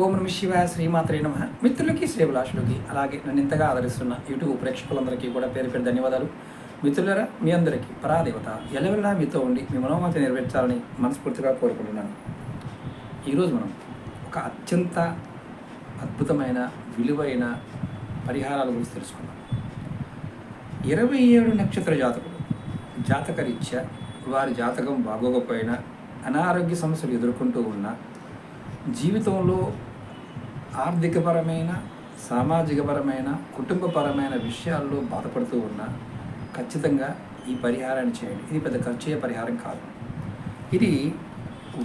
ఓం నమ శివాయ, శ్రీమాత్రే నమ. మిత్రులకి, శ్రేభిలాషులకి, అలాగే నన్ను ఇంతగా ఆదరిస్తున్న యూట్యూబ్ ప్రేక్షకులందరికీ కూడా పేరు పేరు ధన్యవాదాలు. మిత్రులరా, మీ అందరికీ పరాదేవత ఎల్లవెల్లా మీతో ఉండి మీ మనోమతి నెరవేర్చాలని మనస్ఫూర్తిగా కోరుకుంటున్నాను. ఈరోజు మనం ఒక అత్యంత అద్భుతమైన విలువైన పరిహారాల గురించి తెలుసుకుందాం. 27 నక్షత్ర జాతకులు జాతకరీత్యా వారి జాతకం బాగోకపోయినా, అనారోగ్య సమస్యలు ఎదుర్కొంటూ ఉన్న, జీవితంలో ఆర్థికపరమైన, సామాజికపరమైన, కుటుంబపరమైన విషయాల్లో బాధపడుతూ ఉన్నా ఖచ్చితంగా ఈ పరిహారాన్ని చేయండి. ఇది పెద్ద ఖర్చు అయ్యే పరిహారం కాదు. ఇది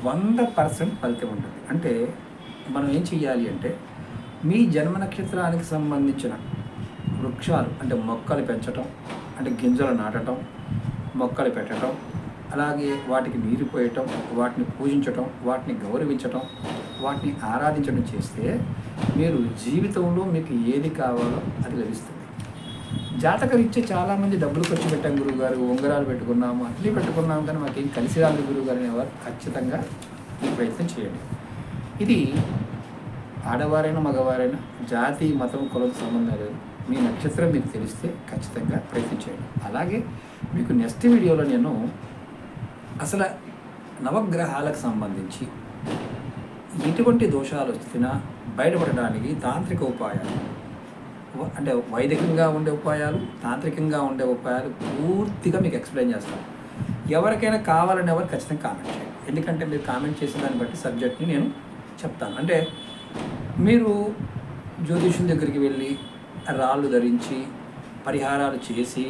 100% ఫలితం ఉంటుంది. అంటే మనం ఏం చెయ్యాలి అంటే, మీ జన్మ నక్షత్రానికి సంబంధించిన వృక్షాలు అంటే మొక్కలు పెంచటం, అంటే గింజలు నాటడం, మొక్కలు పెట్టడం, అలాగే వాటికి నీరు పోయటం, వాటిని పూజించటం, వాటిని గౌరవించటం, వాటిని ఆరాధించడం చేస్తే మీరు జీవితంలో మీకు ఏది కావాలో అది లభిస్తుంది. జాతకరీత్యా చాలామంది డబ్బులు ఖర్చు పెట్టాం గురువుగారు, ఉంగరాలు పెట్టుకున్నాము, అట్లీ పెట్టుకున్నాము, కానీ మాకేం కలిసి రాదు గురువుగారు అనేవారు ఖచ్చితంగా ఈ ప్రయత్నం చేయండి. ఇది ఆడవారైనా మగవారైనా జాతి, మతం, కులం సంబంధం లేదు. మీ నక్షత్రం మీకు తెలిస్తే ఖచ్చితంగా ప్రయత్నం చేయండి. అలాగే మీకు నెక్స్ట్ వీడియోలో నేను అసలు నవగ్రహాలకు సంబంధించి ఎటువంటి దోషాలు వచ్చినా బయటపడడానికి తాంత్రిక ఉపాయాలు, అంటే వైదికంగా ఉండే ఉపాయాలు, తాంత్రికంగా ఉండే ఉపాయాలు పూర్తిగా మీకు ఎక్స్ప్లెయిన్ చేస్తాను. ఎవరికైనా కావాలని ఎవరు ఖచ్చితంగా కామెంట్ చేయండి. ఎందుకంటే మీరు కామెంట్ చేసిన దాన్ని బట్టి సబ్జెక్ట్ని నేను చెప్తాను. అంటే మీరు జ్యోతిష్యుల దగ్గరికి వెళ్ళి రాళ్ళు ధరించి పరిహారాలు చేసి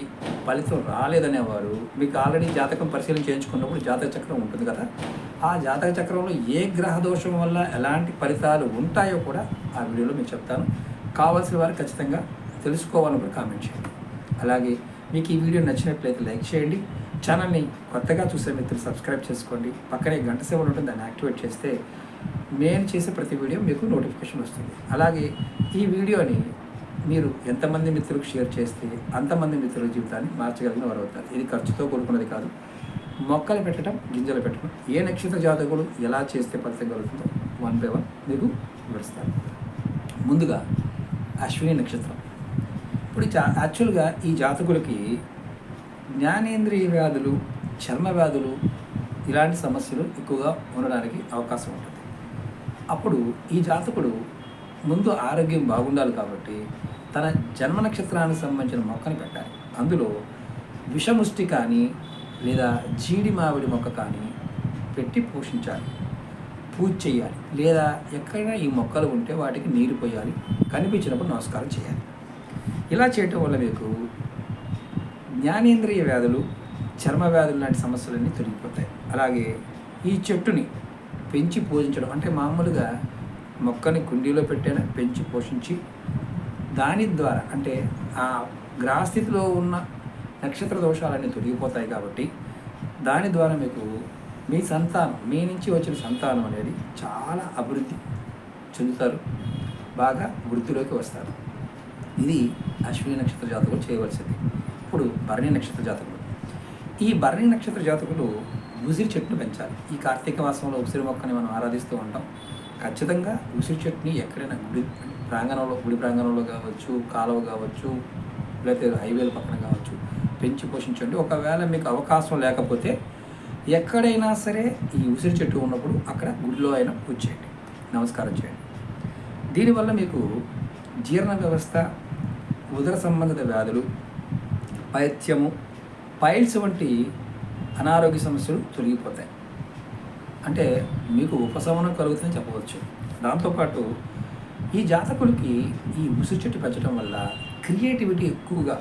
ఫలితం రాలేదనేవారు, మీకు ఆల్రెడీ జాతకం పరిశీలన చేయించుకున్నప్పుడు జాతక చక్రం ఉంటుంది కదా, ఆ జాతక చక్రంలో ఏ గ్రహ దోషం వల్ల ఎలాంటి ఫలితాలు ఉంటాయో కూడా ఆ వీడియోలో మీకు చెప్తాను. కావాల్సిన వారు ఖచ్చితంగా తెలుసుకోవాలని కూడా కామెంట్ చేయండి. అలాగే మీకు ఈ వీడియో నచ్చినట్లయితే లైక్ చేయండి. ఛానల్ని కొత్తగా చూసే మిత్రులు సబ్స్క్రైబ్ చేసుకోండి. పక్కనే గంట సేవలు ఉంటుంది, దాన్ని యాక్టివేట్ చేస్తే నేను చేసే ప్రతి వీడియో మీకు నోటిఫికేషన్ వస్తుంది. అలాగే ఈ వీడియోని మీరు ఎంతమంది మిత్రులకు షేర్ చేస్తే అంతమంది మిత్రుల జీవితాన్ని మార్చగలిగిన వారు అవుతారు. ఇది ఖర్చుతో కూడుకున్నది కాదు. మొక్కలు పెట్టడం, గింజలు పెట్టడం, ఏ నక్షత్ర జాతకులు ఎలా చేస్తే ఫలితం కలుగుతుందో 1 by 1 మీకు వివరిస్తాను. ముందుగా అశ్విని నక్షత్రం. ఇప్పుడు యాక్చువల్గా ఈ జాతకులకి జ్ఞానేంద్రియ వ్యాధులు, చర్మ వ్యాధులు, ఇలాంటి సమస్యలు ఎక్కువగా ఉండడానికి అవకాశం ఉంటుంది. అప్పుడు ఈ జాతకుడు ముందు ఆరోగ్యం బాగుండాలి కాబట్టి తన జన్మ నక్షత్రానికి సంబంధించిన మొక్కని పెట్టాలి. అందులో విషముష్టి కానీ లేదా జీడి మామిడి మొక్క కానీ పెట్టి పోషించాలి, పూజ చేయాలి. లేదా ఎక్కడైనా ఈ మొక్కలు ఉంటే వాటికి నీరు పోయాలి, కనిపించినప్పుడు నమస్కారం చేయాలి. ఇలా చేయటం వల్ల మీకు జ్ఞానేంద్రియ వ్యాధులు, చర్మ వ్యాధులు లాంటి సమస్యలన్నీ తొలగిపోతాయి. అలాగే ఈ చెట్టుని పెంచి పూజించడం, అంటే మామూలుగా మొక్కని కుండీలో పెట్టైనా పెంచి పోషించి దాని ద్వారా, అంటే ఆ గ్రహస్థితిలో ఉన్న నక్షత్ర దోషాలన్నీ తొలగిపోతాయి కాబట్టి దాని ద్వారా మీకు మీ సంతానం, మీ నుంచి వచ్చిన సంతానం అనేది చాలా అభివృద్ధి చెందుతారు, బాగా వృద్ధిలోకి వస్తారు. ఇది అశ్విని నక్షత్ర జాతకులు చేయవలసింది. ఇప్పుడు భరణి నక్షత్ర జాతకులు. ఈ భరణి నక్షత్ర జాతకులు ఉసిరి చెట్టును పెంచాలి. ఈ కార్తీక మాసంలో ఉసిరి మొక్కని మనం ఆరాధిస్తూ ఉంటాం. ఖచ్చితంగా ఉసిరి చెట్టుని ఎక్కడైనా గుడి ప్రాంగణంలో కావచ్చు, కాలువ కావచ్చు, లేకపోతే హైవేల పక్కన కావచ్చు పెంచి పోషించండి. ఒకవేళ మీకు అవకాశం లేకపోతే ఎక్కడైనా సరే ఈ ఉసిరి చెట్టు ఉన్నప్పుడు అక్కడ గుడిలో అయినా పూజ చేయండి, నమస్కారం చేయండి. దీనివల్ల మీకు జీర్ణ వ్యవస్థ, ఉదర సంబంధిత వ్యాధులు, పైత్యము, పైల్స్ వంటి అనారోగ్య సమస్యలు తొలగిపోతాయి. అంటే మీకు ఉపశమనం కలుగుతుందని చెప్పవచ్చు. దాంతోపాటు ఈ జాతకులకి ఈ ఉసిరి చెట్టు పెంచడం వల్ల క్రియేటివిటీ ఎక్కువగా,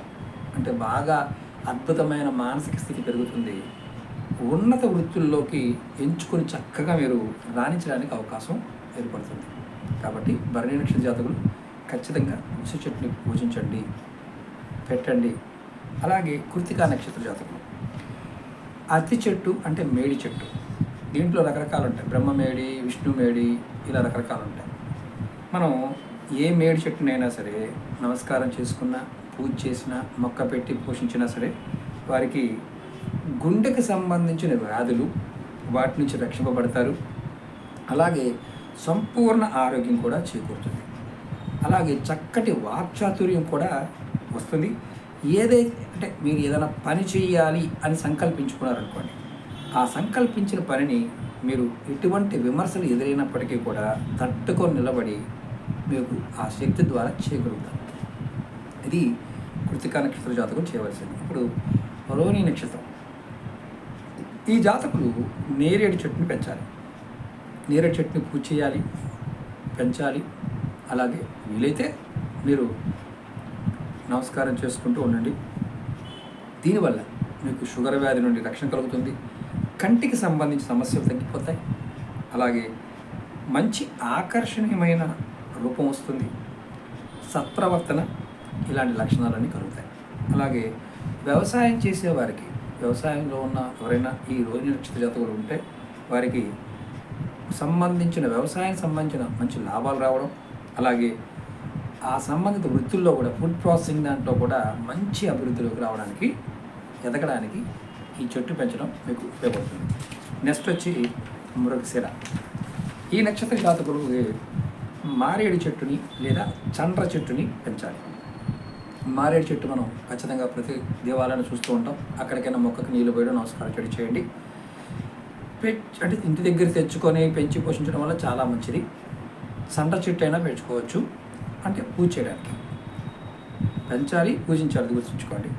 అంటే బాగా అద్భుతమైన మానసిక స్థితి పెరుగుతుంది. ఉన్నత వృత్తుల్లోకి ఎంచుకొని చక్కగా మీరు రాణించడానికి అవకాశం ఏర్పడుతుంది. కాబట్టి భరణి నక్షత్ర జాతకులు ఖచ్చితంగా ఉసిరి చెట్టుని పూజించండి, పెట్టండి. అలాగే కృత్తికా నక్షత్ర జాతకులు అతి చెట్టు, అంటే మేడి చెట్టు. దీంట్లో రకరకాలు ఉంటాయి, బ్రహ్మమేడి, విష్ణుమేడి, ఇలా రకరకాలు ఉంటాయి. మనం ఏ మేడి చెట్టునైనా సరే నమస్కారం చేసుకున్నా, పూజ చేసినా, మొక్క పెట్టి పోషించినా సరే వారికి గుండెకి సంబంధించిన వ్యాధులు వాటి నుంచి రక్షింపబడతారు. అలాగే సంపూర్ణ ఆరోగ్యం కూడా చేకూరుతుంది. అలాగే చక్కటి వాక్చాతుర్యం కూడా వస్తుంది. అంటే మీరు ఏదైనా పని చేయాలి అని సంకల్పించుకున్నారనుకోండి, ఆ సంకల్పించిన పనిని మీరు ఎటువంటి విమర్శలు ఎదురైనప్పటికీ కూడా తట్టుకొని నిలబడి మీకు ఆ శక్తి ద్వారా చేయగలుగుతారు. ఇది కృతికా నక్షత్ర జాతకులు చేయవలసింది. ఇప్పుడు రోహిణి నక్షత్రం, ఈ జాతకులు నేరేడు చెట్టుని పెంచాలి. నేరేడు చెట్టుని పూజ చేయాలి, పెంచాలి. అలాగే వీలైతే మీరు నమస్కారం చేసుకుంటూ ఉండండి. దీనివల్ల మీకు షుగర్ వ్యాధి నుండి రక్షణ కలుగుతుంది. కంటికి సంబంధించిన సమస్యలు తగ్గిపోతాయి. అలాగే మంచి ఆకర్షణీయమైన రూపం వస్తుంది. సత్ప్రవర్తన, ఇలాంటి లక్షణాలన్నీ కలుగుతాయి. అలాగే వ్యవసాయం చేసేవారికి, వ్యవసాయంలో ఉన్న ఎవరైనా ఈ రోహిణి నక్షత్ర జాతకులు ఉంటే వారికి వ్యవసాయం సంబంధించిన మంచి లాభాలు రావడం, అలాగే ఆ సంబంధిత వృత్తుల్లో కూడా ఫుడ్ ప్రాసెసింగ్ దాంట్లో కూడా మంచి అభివృద్ధిలోకి రావడానికి, ఎదగడానికి ఈ చెట్టు పెంచడం మీకు ఉపయోగపడుతుంది. నెక్స్ట్ వచ్చి మృగశిర. ఈ నక్షత్ర జాతకులు మారేడు చెట్టుని లేదా చండ్ర చెట్టుని పెంచాలి. మారేడు చెట్టు మనం ఖచ్చితంగా ప్రతి దేవాలయాన్ని చూస్తూ ఉంటాం. అక్కడికైనా మొక్కకి నీళ్ళు పోయడం, నమస్కారం చెట్టు చేయండి. అంటే ఇంటి దగ్గర తెచ్చుకొని పెంచి పోషించడం వల్ల చాలా మంచిది. చండ్ర చెట్టు అయినా పెంచుకోవచ్చు, అంటే పూజ చేయడానికి పెంచాలి, పూజించాలి, గుర్తుంచుకోండి.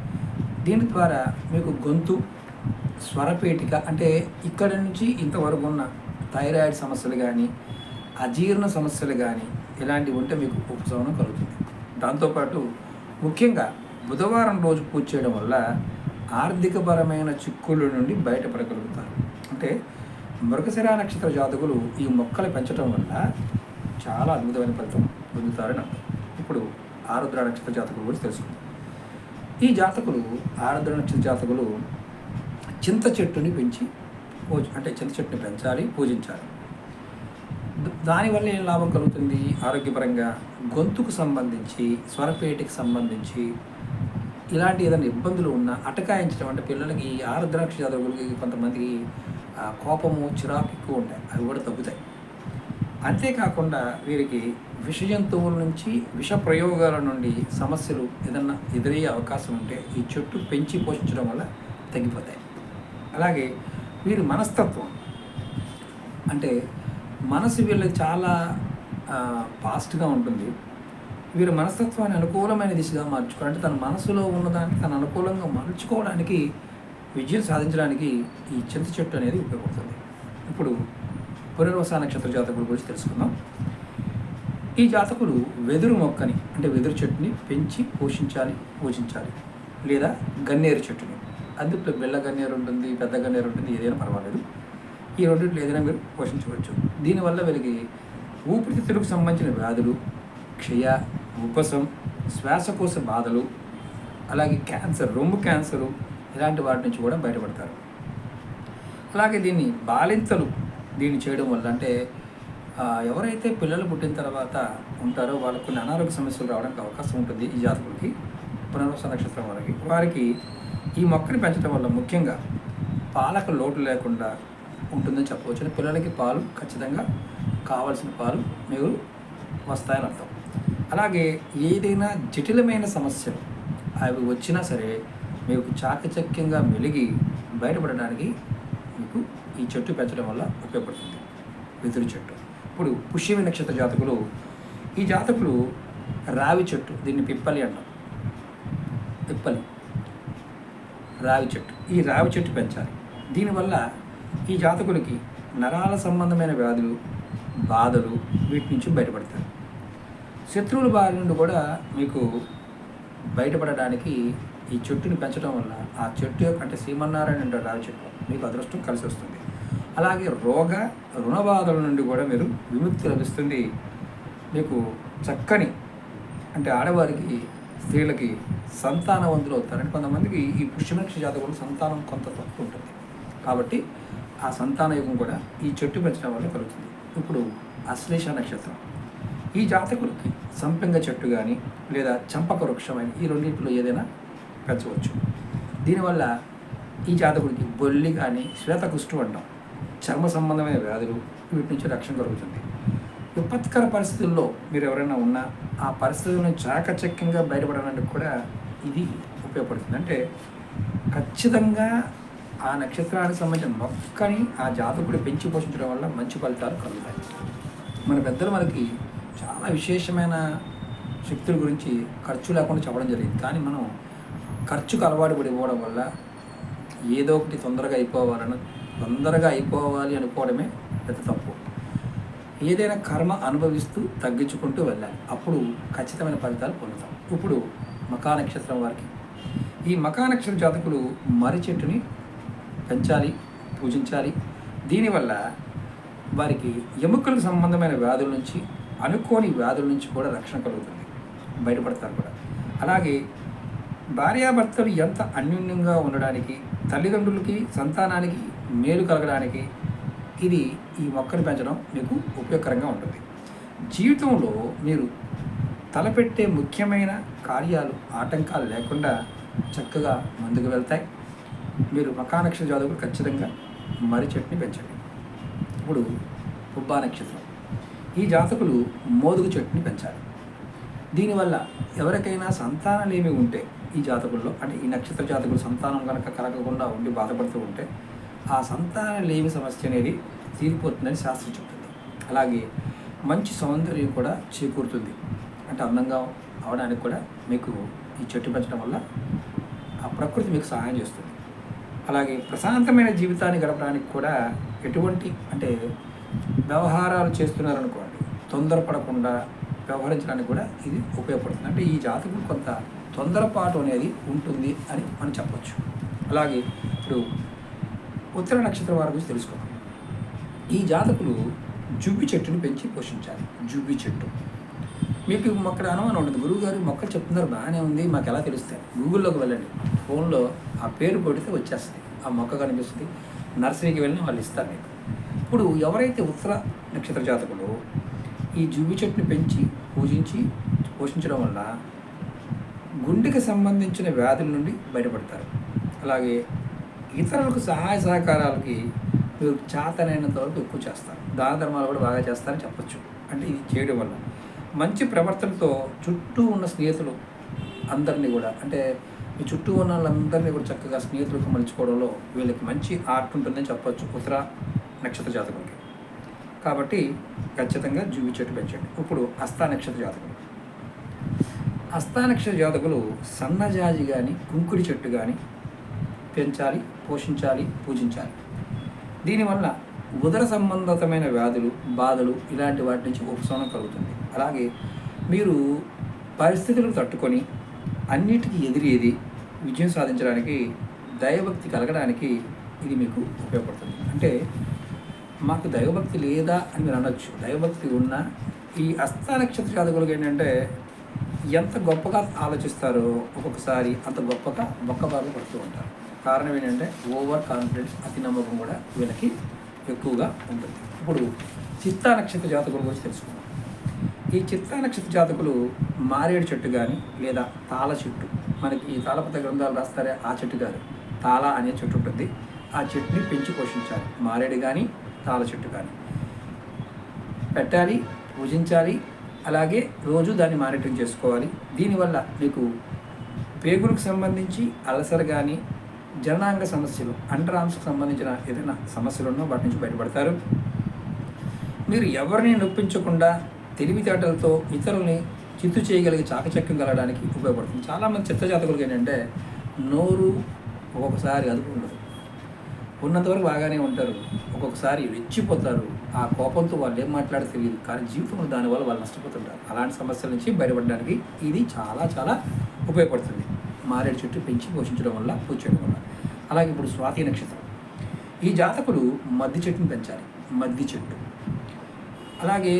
దీని ద్వారా మీకు గొంతు, స్వరపేటిక, అంటే ఇక్కడ నుంచి ఇంతవరకు ఉన్న థైరాయిడ్ సమస్యలు కానీ, అజీర్ణ సమస్యలు కానీ ఇలాంటివి ఉంటే మీకు ఉపశమనం కలుగుతుంది. దాంతోపాటు ముఖ్యంగా బుధవారం రోజు పూజ చేయడం వల్ల ఆర్థికపరమైన చిక్కుల నుండి బయటపడగలుగుతారు. అంటే మృగశిర నక్షత్ర జాతకులు ఈ మొక్కలు పెంచడం వల్ల చాలా అద్భుతమైన ఫలితం పొందుతారని అర్థం. ఇప్పుడు ఆరుద్ర నక్షత్ర జాతకులు గురించి తెలుసుకుందాం. ఈ జాతకులు, ఆరుద్ర నక్షత్ర జాతకులు చింత చెట్టుని పెంచి అంటే చింత చెట్టుని పెంచాలి, పూజించాలి. దానివల్ల ఏం లాభం కలుగుతుంది? ఆరోగ్యపరంగా గొంతుకు సంబంధించి, స్వరపేటికి సంబంధించి ఇలాంటి ఏదైనా ఇబ్బందులు ఉన్నా అటకాయించడం, అంటే పిల్లలకి ఆరుద్ర నక్షత్ర జాతకులకి కొంతమందికి కోపము, చిరాకు ఎక్కువ ఉంటాయి, అవి కూడా తగ్గుతాయి. అంతేకాకుండా వీరికి విష జంతువుల నుంచి, విష ప్రయోగాల నుండి సమస్యలు ఏదన్నా ఎదురయ్యే అవకాశం ఉంటే ఈ చెట్టు పెంచి పోషించడం వల్ల తగ్గిపోతాయి. అలాగే వీరి మనస్తత్వం, అంటే మనసు వీళ్ళకి చాలా ఫాస్ట్గా ఉంటుంది. వీరి మనస్తత్వాన్ని అనుకూలమైన దిశగా మార్చుకోవాలి. అంటే తన మనసులో ఉన్నదాన్ని తను అనుకూలంగా మలుచుకోవడానికి, విజయం సాధించడానికి ఈ చింత చెట్టు అనేది ఉపయోగపడుతుంది. ఇప్పుడు పునర్వస నక్షత్ర జాతకుల గురించి తెలుసుకుందాం. ఈ జాతకులు వెదురు మొక్కని, అంటే వెదురు చెట్టుని పెంచి పోషించాలి, పూజించాలి. లేదా గన్నేరు చెట్టుని, అందులో బెల్ల గన్నేరు ఉంటుంది, పెద్ద గన్నేరు ఉంటుంది, ఏదైనా పర్వాలేదు. ఈ రెండింటిలో ఏదైనా మీరు పోషించవచ్చు. దీనివల్ల వీరికి ఊపిరితిత్తులకు సంబంధించిన వ్యాధులు, క్షయ, ఉపశం, శ్వాసకోశ బాధలు, అలాగే క్యాన్సర్, రొమ్ము క్యాన్సరు ఇలాంటి వాటి నుంచి కూడా బయటపడతారు. అలాగే దీన్ని చేయడం వల్ల, అంటే ఎవరైతే పిల్లలు పుట్టిన తర్వాత ఉంటారో వాళ్ళకు కొన్ని అనారోగ్య సమస్యలు రావడానికి అవకాశం ఉంటుంది. ఈ జాతకులకి, పునర్వస నక్షత్రం వారికి ఈ మొక్కని పెంచడం వల్ల ముఖ్యంగా పాలకు లోటు లేకుండా ఉంటుందని చెప్పవచ్చు. పిల్లలకి పాలు ఖచ్చితంగా కావాల్సిన పాలు మీరు వస్తాయని అర్థం. అలాగే ఏదైనా జటిలమైన సమస్యలు అవి వచ్చినా సరే మీకు చాకచక్యంగా మెలిగి బయటపడడానికి మీకు ఈ చెట్టు పెంచడం వల్ల ఉపయోగపడుతుంది, వెదురు చెట్టు. ఇప్పుడు పుష్యమి నక్షత్ర జాతకులు, ఈ జాతకులు రావి చెట్టు, దీన్ని పిప్పలి అంటాం, పిప్పలి రావి చెట్టు, ఈ రావి చెట్టు పెంచాలి. దీనివల్ల ఈ జాతకులకి నరాల సంబంధమైన వ్యాధులు, బాధలు వీటి నుంచి బయటపడతారు. శత్రువుల బారి నుండి కూడా మీకు బయటపడడానికి ఈ చెట్టుని పెంచడం వల్ల ఆ చెట్టు యొక్క, అంటే శ్రీమన్నారాయణ అంటే రావి చెట్టు, మీకు అదృష్టం కలిసి వస్తుంది. అలాగే రుణ బాధల నుండి కూడా మీరు విముక్తి లభిస్తుంది. మీకు చక్కని, అంటే ఆడవారికి, స్త్రీలకి సంతానవంతులు అవుతారంటే కొంతమందికి ఈ పుష్యమక్ష జాతకులు సంతానం కొంత తక్కువ ఉంటుంది. కాబట్టి ఆ సంతాన యుగం కూడా ఈ చెట్టు పెంచడం వల్ల కలుగుతుంది. ఇప్పుడు అశ్లేష నక్షత్రం, ఈ జాతకులకి సంపెంగ చెట్టు కానీ లేదా చంపక వృక్షమైన ఈ రెండింటిలో ఏదైనా పెంచవచ్చు. దీనివల్ల ఈ జాతకుడికి బొల్లి కానీ, శ్వేతకుష్టు అంటాం, చర్మ సంబంధమైన వ్యాధులు వీటి నుంచి రక్షణ కలుగుతుంది. విపత్కర పరిస్థితుల్లో మీరు ఎవరైనా ఉన్నా ఆ పరిస్థితులను చాకచక్యంగా బయటపడడానికి కూడా ఇది ఉపయోగపడుతుంది. అంటే ఖచ్చితంగా ఆ నక్షత్రానికి సంబంధించిన మొక్కని ఆ జాతకుడు పెంచి పోషించడం వల్ల మంచి ఫలితాలు కలుగుతాయి. మన పెద్దలు మనకి చాలా విశేషమైన శక్తుల గురించి ఖర్చు లేకుండా చెప్పడం జరిగింది. కానీ మనం ఖర్చుకు అలవాటు పడిపోవడం వల్ల ఏదో ఒకటి తొందరగా అయిపోవాలి అనుకోవడమే పెద్ద తప్పు. ఏదైనా కర్మ అనుభవిస్తూ తగ్గించుకుంటూ వెళ్ళాలి. అప్పుడు ఖచ్చితమైన ఫలితాలు పొందుతాం. ఇప్పుడు మకా నక్షత్రం వారికి, ఈ మకా నక్షత్ర జాతకులు మర్రి చెట్టుని పెంచాలి, పూజించాలి. దీనివల్ల వారికి ఎముకలకు సంబంధమైన వ్యాధుల నుంచి, అనుకోని వ్యాధుల నుంచి కూడా రక్షణ కలుగుతుంది, బయటపడతారు కూడా. అలాగే భార్యాభర్తలు ఎంత అన్యోన్యంగా ఉండడానికి, తల్లిదండ్రులకి సంతానానికి మేలు కలగడానికి ఇది ఈ మొక్కను పెంచడం మీకు ఉపయోగకరంగా ఉంటుంది. జీవితంలో మీరు తలపెట్టే ముఖ్యమైన కార్యాలు ఆటంకాలు లేకుండా చక్కగా ముందుకు వెళ్తాయి. మీరు మకా నక్షత్ర జాతకులు ఖచ్చితంగా మర్రి చెట్టుని పెంచండి. ఇప్పుడు పుబ్బా నక్షత్రం, ఈ జాతకులు మోదుగు చెట్టుని పెంచాలి. దీనివల్ల ఎవరికైనా సంతానలేమి ఉంటే ఈ జాతకుల్లో, అంటే ఈ నక్షత్ర జాతకులు సంతానం కనుక కలగకుండా ఉండి బాధపడుతూ ఉంటే ఆ సంతానలేమి సమస్య అనేది తీరిపోతుందని శాస్త్రం చెప్తుంది. అలాగే మంచి సౌందర్యం కూడా చేకూరుతుంది. అంటే అందంగా అవడానికి కూడా మీకు ఈ చెట్టు పెంచడం వల్ల ఆ ప్రకృతి మీకు సహాయం చేస్తుంది. అలాగే ప్రశాంతమైన జీవితాన్ని గడపడానికి కూడా ఎటువంటి అంటే వ్యవహారాలు చేస్తున్నారనుకోండి, తొందరపడకుండా వ్యవహరించడానికి కూడా ఇది ఉపయోగపడుతుంది. అంటే ఈ జాతకులు కొంత తొందరపాటు అనేది ఉంటుంది అని మనం చెప్పవచ్చు. అలాగే ఇప్పుడు ఉత్తర నక్షత్రం వారి గురించి తెలుసుకుందాం. ఈ జాతకులు జువ్వి చెట్టుని పెంచి పోషించాలి. జువ్వి చెట్టు మీకు అక్కడ అనుమానం ఉంటుంది, గురువుగారు మొక్కలు చెప్తున్నారు బాగానే ఉంది, మాకు ఎలా తెలుస్తాయి? గూగుల్లోకి వెళ్ళండి, ఫోన్లో ఆ పేరు కొడితే వచ్చేస్తుంది, ఆ మొక్క కనిపిస్తుంది. నర్సరీకి వెళ్ళి వాళ్ళు ఇస్తారు మీకు. ఇప్పుడు ఎవరైతే ఉత్తర నక్షత్ర జాతకులు ఈ జువ్వి చెట్టుని పెంచి పూజించి పోషించడం వల్ల గుండెకి సంబంధించిన వ్యాధుల నుండి బయటపడతారు. అలాగే ఇతరులకు సహాయ సహకారాలకి మీరు చేతనైనంత వరకు ఎక్కువ చేస్తారు. దాన ధర్మాలు కూడా బాగా చేస్తారని చెప్పచ్చు. అంటే ఇది చేయడం వల్ల మంచి ప్రవర్తనతో చుట్టూ ఉన్న స్నేహితులు అందరినీ కూడా, అంటే మీ చుట్టూ ఉన్న వాళ్ళందరినీ కూడా చక్కగా స్నేహితులకు మలుచుకోవడంలో వీళ్ళకి మంచి ఆర్ట్ ఉంటుందని చెప్పచ్చు ఉత్తర నక్షత్ర జాతకులకి. కాబట్టి ఖచ్చితంగా జువ్వి చెట్టు పెంచండి. ఇప్పుడు హస్త నక్షత్ర జాతకులు, హస్త నక్షత్ర జాతకులు సన్నజాజి కానీ కుంకుడి చెట్టు కానీ పెంచాలి, పోషించాలి, పూజించాలి. దీనివల్ల ఉదర సంబంధితమైన వ్యాధులు, బాధలు ఇలాంటి వాటి నుంచి ఉపశమనం కలుగుతుంది. అలాగే మీరు పరిస్థితులను తట్టుకొని అన్నిటికీ ఎదిరేది విజయం సాధించడానికి, దైవభక్తి కలగడానికి ఇది మీకు ఉపయోగపడుతుంది. అంటే మాకు దైవభక్తి లేదా అని మీరు అనొచ్చు. దైవభక్తి ఉన్నా ఈ హస్త నక్షత్ర జాతకులకు ఏంటంటే ఎంత గొప్పగా ఆలోచిస్తారో ఒక్కొక్కసారి అంత గొప్పగా బొక్కబారులు పడుతూ ఉంటారు. కారణం ఏంటంటే ఓవర్ కాన్ఫిడెన్స్, అతి నమ్మకం కూడా వీళ్ళకి ఎక్కువగా ఉంటుంది. ఇప్పుడు చిత్తా నక్షత్ర జాతకుల గురించి తెలుసుకుందాం. ఈ చిత్తా నక్షత్ర జాతకులు మారేడు చెట్టు కానీ లేదా తాళ చెట్టు, మనకి తాళపత్ర గ్రంథాలు రాస్తారే ఆ చెట్టు కాదు, తాళ అనే చెట్టు ఉంటుంది. ఆ చెట్టుని పెంచి పోషించాలి. మారేడు కానీ తాళ చెట్టు కానీ పెట్టాలి, పూజించాలి. అలాగే రోజు దాన్ని మానిటరింగ్ చేసుకోవాలి. దీనివల్ల మీకు పేగులకు సంబంధించి అల్సర్ కానీ, జననాంగ సమస్యలు, అండరామ్స్కి సంబంధించిన ఏదైనా సమస్యలు ఉన్నా వాటి నుంచి బయటపడతారు. మీరు ఎవరిని నొప్పించకుండా తెలివితేటలతో ఇతరుల్ని చిత్తు చేయగలిగే చాకచక్యం కలగడానికి ఉపయోగపడుతుంది. చాలామంది చిత్త జాతకులకి ఏంటంటే నోరు ఒక్కొక్కసారి అదుపు ఉండదు, ఉన్నంతవరకు బాగానే ఉంటారు, ఒక్కొక్కసారి రెచ్చిపోతారు. ఆ కోపంతో వాళ్ళు ఏం మాట్లాడో తెలియదు, కానీ జీవితంలో దానివల్ల వాళ్ళు నష్టపోతుంటారు. అలాంటి సమస్యల నుంచి బయటపడడానికి ఇది చాలా చాలా ఉపయోగపడుతుంది. మారేడు చెట్టు పెంచి పోషించడం వల్ల, పూజ చేయడం వల్ల. అలాగే ఇప్పుడు స్వాతి నక్షత్రం, ఈ జాతకులు మద్ది చెట్టుని పెంచాలి. మద్ది చెట్టు అలాగే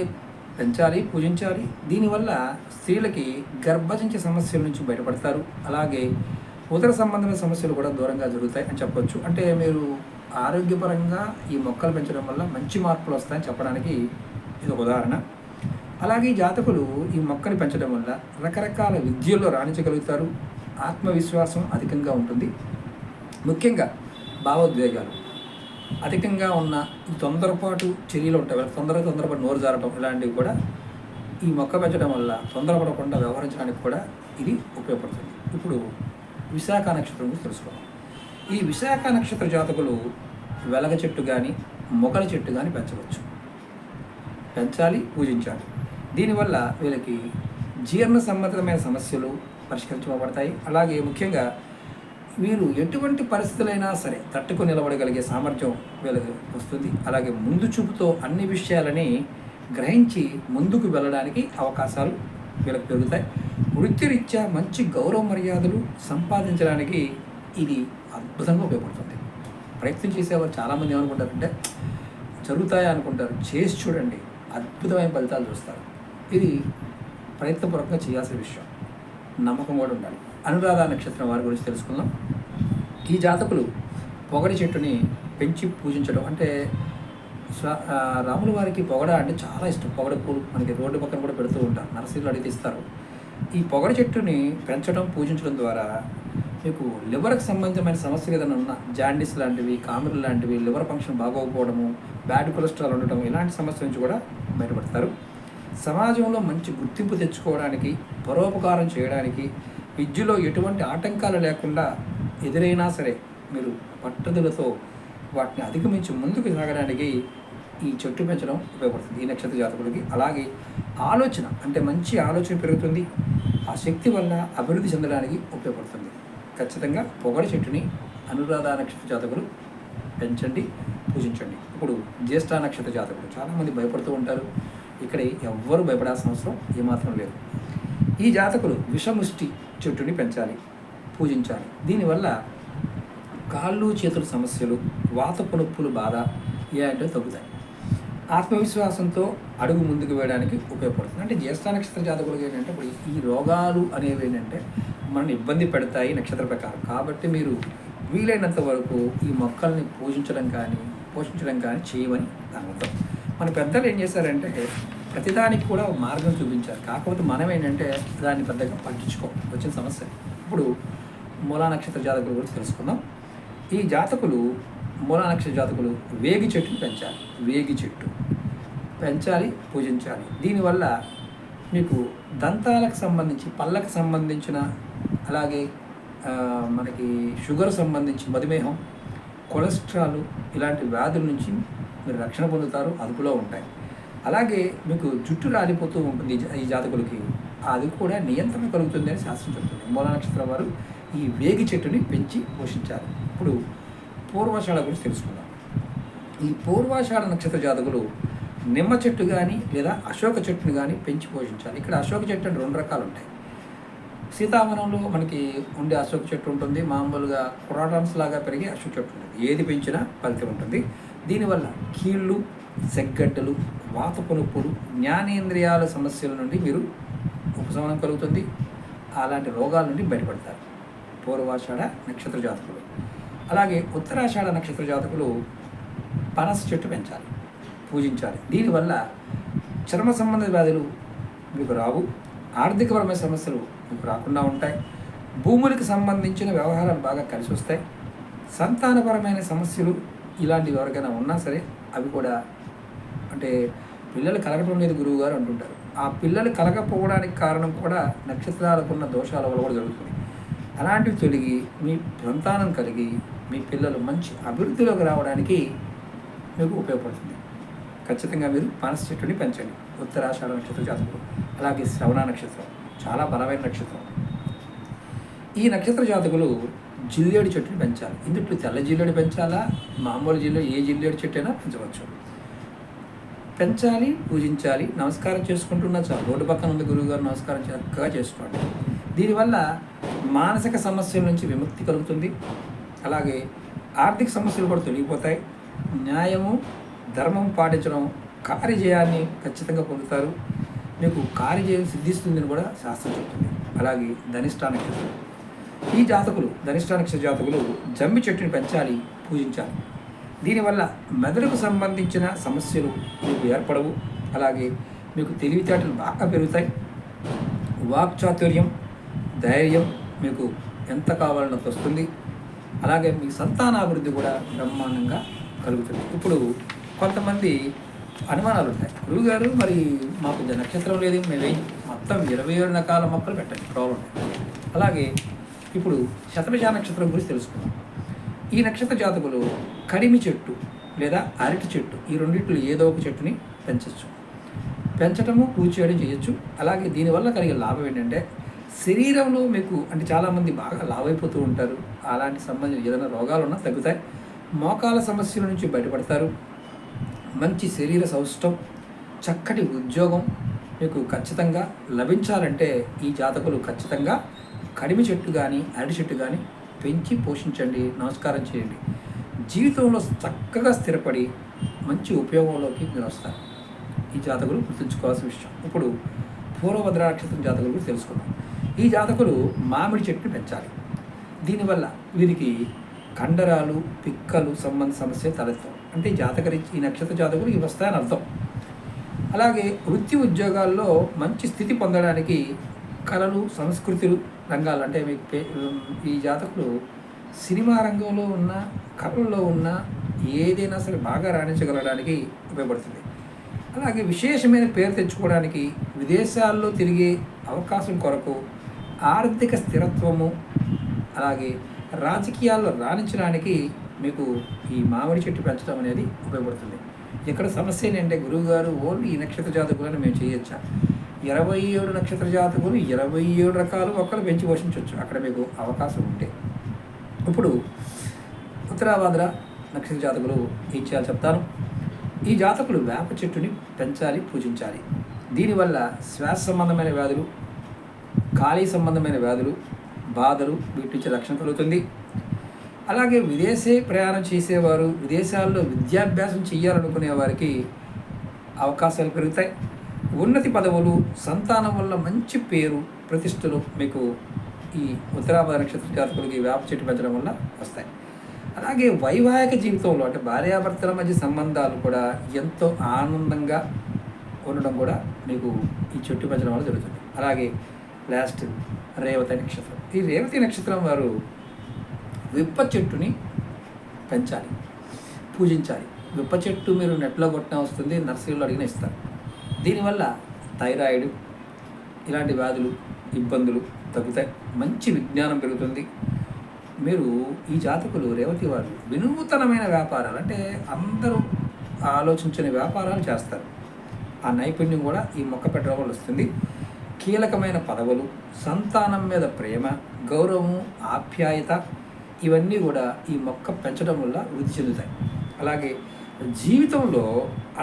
పెంచాలి, పూజించాలి. దీనివల్ల స్త్రీలకి గర్భజంత్య సమస్యల నుంచి బయటపడతారు. అలాగే ఉదర సంబంధమైన సమస్యలు కూడా దూరంగా జరుగుతాయి అని చెప్పొచ్చు. అంటే మీరు ఆరోగ్యపరంగా ఈ మొక్కలు పెంచడం వల్ల మంచి మార్పులు వస్తాయని చెప్పడానికి ఇది ఒక ఉదాహరణ. అలాగే జాతకులు ఈ మొక్కని పెంచడం వల్ల రకరకాల విద్యల్లో రాణించగలుగుతారు. ఆత్మవిశ్వాసం అధికంగా ఉంటుంది. ముఖ్యంగా భావోద్వేగాలు, అధికంగా ఉన్న ఈ తొందరపాటు చర్యలు ఉంటాయి, వాళ్ళకి తొందరపాటు నోరు జారటం ఇలాంటివి కూడా ఈ మొక్క పెంచడం వల్ల తొందరపడకుండా వ్యవహరించడానికి కూడా ఇది ఉపయోగపడుతుంది. ఇప్పుడు విశాఖ నక్షత్రం గురించి తెలుసుకోవాలి. ఈ విశాఖ నక్షత్ర జాతకులు వెలగ చెట్టు కానీ మొగల చెట్టు కానీ పెంచాలి, పూజించాలి. దీనివల్ల వీళ్ళకి జీర్ణ సంబంధమైన సమస్యలు పరిష్కరించబడతాయి. అలాగే ముఖ్యంగా వీరు ఎటువంటి పరిస్థితులైనా సరే తట్టుకొని నిలబడగలిగే సామర్థ్యం వీళ్ళకి వస్తుంది. అలాగే ముందు చూపుతో అన్ని విషయాలని గ్రహించి ముందుకు వెళ్ళడానికి అవకాశాలు వీళ్ళకి పెరుగుతాయి. వృత్తిరీత్యా మంచి గౌరవ మర్యాదలు సంపాదించడానికి ఇది అద్భుతంగా ఉపయోగపడుతుంది. ప్రయత్నం చేసేవారు చాలామంది ఏమనుకుంటారంటే జరుగుతాయా అనుకుంటారు, చేసి చూడండి, అద్భుతమైన ఫలితాలు చూస్తారు. ఇది ప్రయత్నపూర్వకంగా చేయాల్సిన విషయం, నమ్మకం కూడా ఉండాలి. అనురాధ నక్షత్రం వారి గురించి తెలుసుకుందాం. ఈ జాతకులు పొగడి చెట్టుని పెంచి పూజించడం అంటే రాముల వారికి పొగడ అంటే చాలా ఇష్టం. పొగడ పూలు మనకి రోడ్డు పక్కన కూడా పెడుతూ ఉంటారు, నర్సరీలో అడిగి ఇస్తారు. ఈ పొగడి చెట్టుని పెంచడం, పూజించడం ద్వారా మీకు లివర్కి సంబంధించిన సమస్యలు ఏదైనా ఉన్న జాండీస్ లాంటివి, కామెర్లు లాంటివి, లివర్ ఫంక్షన్ బాగోకపోవడము, బ్యాడ్ కొలెస్ట్రాల్ ఉండటం ఇలాంటి సమస్యల నుంచి కూడా బయటపడతారు. సమాజంలో మంచి గుర్తింపు తెచ్చుకోవడానికి, పరోపకారం చేయడానికి, విద్యలో ఎటువంటి ఆటంకాలు లేకుండా ఎదురైనా సరే మీరు పట్టుదలతో వాటిని అధిగమించి ముందుకు సాగడానికి ఈ చెట్టు పెంచడం ఉపయోగపడుతుంది ఈ నక్షత్ర జాతకులకి. అలాగే ఆలోచన అంటే మంచి ఆలోచన పెరుగుతుంది. ఆ శక్తి వల్ల అభివృద్ధి చెందడానికి ఉపయోగపడుతుంది. ఖచ్చితంగా పొగడి చెట్టుని అనురాధ నక్షత్ర జాతకులు పెంచండి, పూజించండి. ఇప్పుడు జ్యేష్ఠ నక్షత్ర జాతకులు చాలామంది భయపడుతూ ఉంటారు. ఇక్కడ ఎవ్వరూ భయపడాల్సిన అవసరం ఏమాత్రం లేదు. ఈ జాతకులు విషముష్టి చెట్టుని పెంచాలి, పూజించాలి. దీనివల్ల కాళ్ళు చేతుల సమస్యలు, వాతపు నొప్పులు బాధ ఇలాంటివి తగ్గుతాయి. ఆత్మవిశ్వాసంతో అడుగు ముందుకు వేయడానికి ఉపయోగపడుతుంది. అంటే జ్యేష్ఠ నక్షత్ర జాతకులకి ఏంటంటే ఇప్పుడు ఈ రోగాలు అనేవి ఏంటంటే మనల్ని ఇబ్బంది పెడతాయి నక్షత్ర ప్రకారం. కాబట్టి మీరు వీలైనంత వరకు ఈ మొక్కల్ని పోషించడం కానీ చేయమని దాని అర్థం. మన పెద్దలు ఏం చేశారంటే ప్రతిదానికి కూడా మార్గం చూపించారు. కాకపోతే మనం ఏంటంటే దాన్ని పెద్దగా వచ్చిన సమస్య. ఇప్పుడు మూలా నక్షత్ర జాతకుల గురించి తెలుసుకుందాం. ఈ జాతకులు మూలా నక్షత్ర జాతకులు వేగి చెట్టుని పెంచాలి. వేగి చెట్టు పెంచాలి, పూజించాలి. దీనివల్ల మీకు దంతాలకు సంబంధించి, పళ్ళకు సంబంధించిన, అలాగే మనకి షుగర్ సంబంధించి, మధుమేహం, కొలెస్ట్రాల్ ఇలాంటి వ్యాధుల నుంచి మీరు రక్షణ పొందుతారు, అదుపులో ఉంటాయి. అలాగే మీకు జుట్టు రాలిపోతూ ఉంటుంది ఈ జాతకులకి, అది కూడా నియంత్రణ కలుగుతుంది అని శాస్త్రం చెప్తుంది. మూలా నక్షత్రం వారు ఈ వేగి చెట్టుని పెంచి పోషించాలి. ఇప్పుడు పూర్వాషాఢ గురించి తెలుసుకుందాం. ఈ పూర్వాషాఢ నక్షత్ర జాతకులు నిమ్మ చెట్టు కానీ లేదా అశోక చెట్టుని కానీ పెంచి పోషించాలి. ఇక్కడ అశోక చెట్టు అంటే 2 రకాలు ఉంటాయి. సీతావనంలో మనకి ఉండే అశోక చెట్టు ఉంటుంది, మామూలుగా క్రోటాన్స్ లాగా పెరిగే అశోక చెట్టు ఉంటుంది. ఏది పెంచినా ఫలితం ఉంటుంది. దీనివల్ల కీళ్ళు, సెగ్గడ్డలు, వాతపు నొప్పులు, జ్ఞానేంద్రియాల సమస్యల నుండి మీరు ఉపశమనం కలుగుతుంది. అలాంటి రోగాల నుండి బయటపడతారు పూర్వాషాఢ నక్షత్ర జాతకులు. అలాగే ఉత్తరాషాఢ నక్షత్ర జాతకులు పనస చెట్టు పెంచాలి, పూజించాలి. దీనివల్ల చర్మ సంబంధ వ్యాధులు మీకు రావు, ఆర్థికపరమైన సమస్యలు మీకు రాకుండా ఉంటాయి, భూములకు సంబంధించిన వ్యవహారాలు బాగా కలిసి వస్తాయి, సంతానపరమైన సమస్యలు ఇలాంటివి ఎవరికైనా ఉన్నా సరే అవి కూడా, అంటే పిల్లలు కలగటం లేదు గురువు గారు అంటుంటారు. ఆ పిల్లలు కలగకపోవడానికి కారణం కూడా నక్షత్రాలకున్న దోషాల వల్ల కూడా జరుగుతుంది. అలాంటివి తొలగి మీ సంతానం కలిగి మీ పిల్లలు మంచి అభివృద్ధిలోకి రావడానికి మీకు ఉపయోగపడుతుంది. ఖచ్చితంగా మీరు పనస చెట్టుని పెంచండి. ఉత్తరాషాఢ నక్షత్ర జాతకులు. అలాగే శ్రవణ నక్షత్రం చాలా బలమైన నక్షత్రం. ఈ నక్షత్ర జాతకులు జిల్లేడు చెట్టుని పెంచాలి. ఇందులో తెల్ల జిల్లేడు పెంచాలా, మామూలు జిల్లేడు, ఏ జిల్లేడు చెట్టు అయినా పెంచవచ్చు. పెంచాలి, పూజించాలి. నమస్కారం చేసుకుంటున్నా చాలు. రోడ్డు పక్కన ఉంది గురువుగారు, నమస్కారం చక్కగా చేసుకోండి. దీనివల్ల మానసిక సమస్యల నుంచి విముక్తి కలుగుతుంది. అలాగే ఆర్థిక సమస్యలు కూడా తొలగిపోతాయి. న్యాయము, ధర్మం పాటించడం, కార్యజయాన్ని ఖచ్చితంగా పొందుతారు. మీకు కార్యజయం సిద్ధిస్తుందని కూడా శాస్త్రం చెప్తుంది. అలాగే ధనిష్ఠ నక్షత్రం. ఈ జాతకులు, ధనిష్ఠ నక్షత్ర జాతకులు జమ్మి చెట్టుని పెంచాలి, పూజించాలి. దీనివల్ల మెదడుకు సంబంధించిన సమస్యలు మీకు ఏర్పడవు. అలాగే మీకు తెలివితేటలు బాగా పెరుగుతాయి. వాక్చాతుర్యం, ధైర్యం మీకు ఎంత కావాలన్నది వస్తుంది. అలాగే మీ సంతానాభివృద్ధి కూడా బ్రహ్మాండంగా కలుగుతుంది. ఇప్పుడు కొంతమంది అనుమానాలు ఉంటాయి, గురువుగారు మరి మాకు నక్షత్రం లేదు, మేమేం మొత్తం 27 రకాల మొక్కలు పెట్టండి, ప్రాబ్లం ఉంటాయి. అలాగే ఇప్పుడు శతభిష నక్షత్రం గురించి తెలుసుకుందాం. ఈ నక్షత్ర జాతకులు కడిమి చెట్టు లేదా అరటి చెట్టు, ఈ రెండిట్లో ఏదో ఒక చెట్టుని పెంచటము పూజ చేయడం చేయొచ్చు. అలాగే దీనివల్ల కలిగే లాభం ఏంటంటే శరీరంలో మీకు అంటే చాలామంది బాగా లావైపోతూ ఉంటారు, అలాంటి సంబంధించిన ఏదైనా రోగాలు ఉన్నా తగ్గుతాయి, మోకాల సమస్యల నుంచి బయటపడతారు, మంచి శరీర సౌష్టం, చక్కటి ఉద్యోగం మీకు ఖచ్చితంగా లభించాలంటే ఈ జాతకులు ఖచ్చితంగా కడిమి చెట్టు కానీ అరటి చెట్టు కానీ పెంచి పోషించండి, నమస్కారం చేయండి. జీవితంలో చక్కగా స్థిరపడి మంచి ఉపయోగంలోకి మీరు వస్తారు. ఈ జాతకులు గుర్తుంచుకోవాల్సిన విషయం. ఇప్పుడు పూర్వభద్ర నక్షత్రం జాతకులు కూడా తెలుసుకున్నాం. ఈ జాతకులు మామిడి చెట్టుని పెంచాలి. దీనివల్ల వీరికి కండరాలు, పిక్కలు సమస్య తలెత్తాం. అంటే ఈ నక్షత్ర జాతకులు ఇవి వస్తాయని అర్థం. అలాగే వృత్తి ఉద్యోగాల్లో మంచి స్థితి పొందడానికి కళలు, సంస్కృతులు రంగాలు అంటే మీకు ఈ జాతకులు సినిమా రంగంలో ఉన్న, కళల్లో ఉన్న ఏదైనా సరే బాగా రాణించగలడానికి ఉపయోగపడుతుంది. అలాగే విశేషమైన పేరు తెచ్చుకోవడానికి విదేశాల్లో తిరిగే అవకాశం కొరకు ఆర్థిక స్థిరత్వము, అలాగే రాజకీయాల్లో రాణించడానికి మీకు ఈ మామిడి చెట్టు పెంచడం అనేది ఉపయోగపడుతుంది. ఇక్కడ సమస్య ఏంటంటే గురువుగారు ఓన్లీ ఈ నక్షత్ర జాతకులను మేము చేయొచ్చా? 27 నక్షత్ర జాతకులు 27 రకాలు మొక్కలు పెంచి పోషించవచ్చు అక్కడ మీకు అవకాశం ఉంటే. ఇప్పుడు ఉత్తరాభాద్ర నక్షత్ర జాతకులు ఏం చేయాలో చెప్తాను. ఈ జాతకులు వేప చెట్టుని పెంచాలి, పూజించాలి. దీనివల్ల శ్వాస సంబంధమైన వ్యాధులు, ఖాళీ సంబంధమైన వ్యాధులు, బాధలు వీటి నుంచి రక్షణ కలుగుతుంది. అలాగే విదేశీ ప్రయాణం చేసేవారు, విదేశాల్లో విద్యాభ్యాసం చేయాలనుకునే వారికి అవకాశాలు పెరుగుతాయి. ఉన్నతి పదవులు, సంతానం వల్ల మంచి పేరు, ప్రతిష్టలు మీకు ఈ ఉత్తరాభాద్ర నక్షత్ర జాతకులకి వేప చెట్టు పెంచడం వల్ల వస్తాయి. అలాగే వైవాహిక జీవితంలో అంటే భార్యాభర్తల మధ్య సంబంధాలు కూడా ఎంతో ఆనందంగా ఉండడం కూడా మీకు ఈ చెట్టు పెంచడం వల్ల జరుగుతుంది. అలాగే లాస్ట్ రేవతి నక్షత్రం. ఈ రేవతి నక్షత్రం వారు విప్ప చెట్టుని పెంచాలి, పూజించాలి. విప్ప చెట్టు మీరు నెట్లో కొట్టినా వస్తుంది, నర్సరీలో అడిగినా ఇస్తారు. దీనివల్ల థైరాయిడ్ ఇలాంటి వ్యాధులు, ఇబ్బందులు తగ్గుతాయి, మంచి విజ్ఞానం పెరుగుతుంది. మీరు ఈ జాతకులు రేవతి వారు వినూతనమైన వ్యాపారాలు అంటే అందరూ ఆలోచించని వ్యాపారాలు చేస్తారు. ఆ నైపుణ్యం కూడా ఈ మొక్క పెట్టడం వల్ల వస్తుంది. కీలకమైన పదవులు, సంతానం మీద ప్రేమ, గౌరవం, ఆప్యాయత ఇవన్నీ కూడా ఈ మొక్క పెంచడం వల్ల వృద్ధి చెందుతాయి. అలాగే జీవితంలో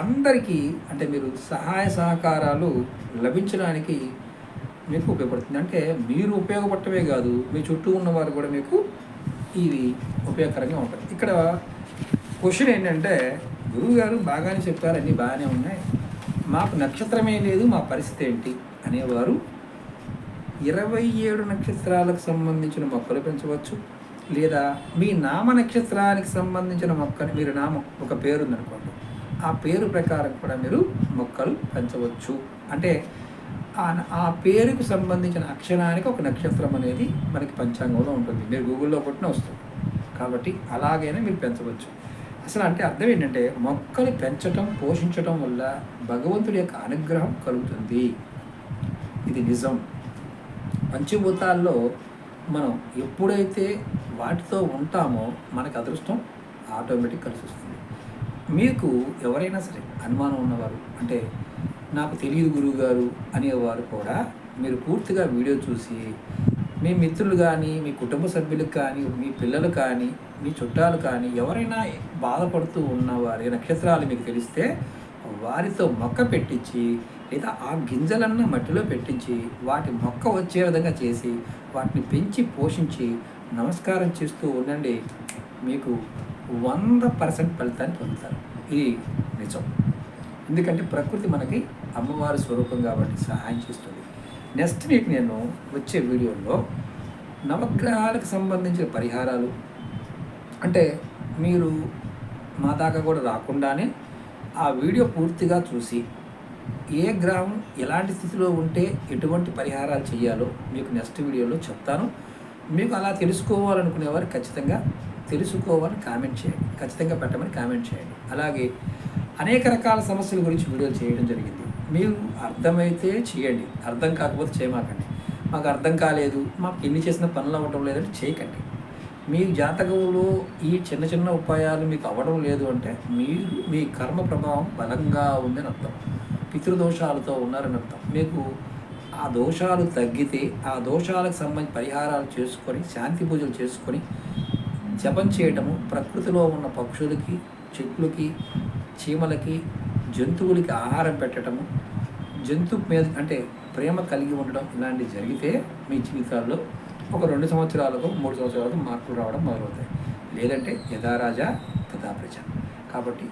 అందరికీ అంటే మీరు సహాయ సహకారాలు లభించడానికి మీకు ఉపయోగపడుతుంది. అంటే మీరు ఉపయోగపడటమే కాదు, మీ చుట్టూ ఉన్నవారు కూడా మీకు ఇది ఉపయోగకరంగా ఉంటుంది. ఇక్కడ క్వశ్చన్ ఏంటంటే గురువుగారు బాగానే చెప్పారు, అన్నీ బాగానే ఉన్నాయి, మాకు నక్షత్రమే లేదు, మా పరిస్థితి ఏంటి అనేవారు 27 నక్షత్రాలకు సంబంధించిన మొక్కలు పెంచవచ్చు. లేదా మీ నామ నక్షత్రానికి సంబంధించిన మొక్కని, మీరు నామం ఒక పేరు ఉందనుకోండి, ఆ పేరు ప్రకారం కూడా మీరు మొక్కలు పెంచవచ్చు. అంటే ఆ పేరుకు సంబంధించిన అక్షరానికి ఒక నక్షత్రం అనేది మనకి పంచాంగంలో ఉంటుంది, మీరు గూగుల్లో కొట్టినా వస్తుంది. కాబట్టి అలాగైనా మీరు పెంచవచ్చు. అసలు అంటే అర్థం ఏంటంటే మొక్కలు పెంచటం, పోషించటం వల్ల భగవంతుడి యొక్క అనుగ్రహం కలుగుతుంది. ఇది నిజం. పంచభూతాల్లో మనం ఎప్పుడైతే వాటితో ఉంటామో మనకు అదృష్టం ఆటోమేటిక్ కలిసి వస్తుంది. మీకు ఎవరైనా సరే అనుమానం ఉన్నవారు అంటే నాకు తెలియదు గురువుగారు అనేవారు కూడా మీరు పూర్తిగా వీడియో చూసి మీ మిత్రులు కానీ, మీ కుటుంబ సభ్యులకు కానీ, మీ పిల్లలు కానీ, మీ చుట్టాలు కానీ ఎవరైనా బాధపడుతూ ఉన్నవారి నక్షత్రాలు మీకు తెలిస్తే వారితో మొక్క పెట్టించి లేదా ఆ గింజలన్న మట్టిలో పెట్టించి వాటి మొక్క వచ్చే విధంగా చేసి వాటిని పెంచి పోషించి నమస్కారం చేస్తూ ఉండండి, మీకు 100% ఫలితాన్ని పొందుతారు. ఇది నిజం. ఎందుకంటే ప్రకృతి మనకి అమ్మవారి స్వరూపం కాబట్టి సహాయం చేస్తుంది. నెక్స్ట్ వీక్ నేను వచ్చే వీడియోలో నవగ్రహాలకు సంబంధించిన పరిహారాలు అంటే మీరు మా దాకా కూడా రాకుండానే ఆ వీడియో పూర్తిగా చూసి ఏ గ్రహం ఎలాంటి స్థితిలో ఉంటే ఎటువంటి పరిహారాలు చేయాలో మీకు నెక్స్ట్ వీడియోలో చెప్తాను. మీకు అలా తెలుసుకోవాలనుకునేవారు ఖచ్చితంగా తెలుసుకోవాలని కామెంట్ చేయండి, ఖచ్చితంగా పెట్టమని కామెంట్ చేయండి. అలాగే అనేక రకాల సమస్యల గురించి వీడియోలు చేయడం జరిగింది. మీరు అర్థమైతే చేయండి, అర్థం కాకపోతే చేయమాకండి. మాకు అర్థం కాలేదు, మాకు ఎన్ని చేసిన పనులు అవ్వడం లేదంటే చేయకండి. మీ జాతకంలో ఈ చిన్న చిన్న ఉపాయాలు మీకు అవ్వడం లేదు అంటే మీరు మీ కర్మ ప్రభావం బలంగా ఉందని అర్థం, పితృదోషాలతో ఉన్నారని అర్థం. మీకు ఆ దోషాలు తగ్గితే ఆ దోషాలకు సంబంధించి పరిహారాలు చేసుకొని శాంతి పూజలు చేసుకొని జపం చేయటము, ప్రకృతిలో ఉన్న పక్షులకి, చెట్లకి, చీమలకి, జంతువులకి ఆహారం పెట్టడము, జంతువు మీద అంటే ప్రేమ కలిగి ఉండడం, ఇలాంటివి జరిగితే మీ జీవితాల్లో ఒక 2 సంవత్సరాలకు 3 సంవత్సరాలకు మార్పులు రావడం మొదలవుతాయి. లేదంటే యథారాజా తథా ప్రజ. కాబట్టి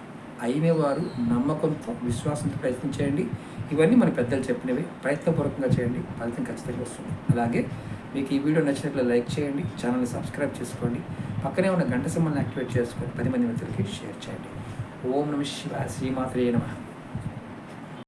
అయినవారు నమ్మకంతో, విశ్వాసంతో ప్రయత్నించేయండి. ఇవన్నీ మన పెద్దలు చెప్పినవి, ప్రయత్నపూర్వకంగా చేయండి, ఫలితం ఖచ్చితంగా వస్తుంది. అలాగే మీకు ఈ వీడియో నచ్చినట్లయితే లైక్ చేయండి, ఛానల్ని సబ్స్క్రైబ్ చేసుకోండి, పక్కనే ఉన్న గంట సింబల్ని యాక్టివేట్ చేసుకొని 10 మంది మిత్రులకి షేర్ చేయండి. ఓం నమః శివాయ. శ్రీమాత్రే నమః.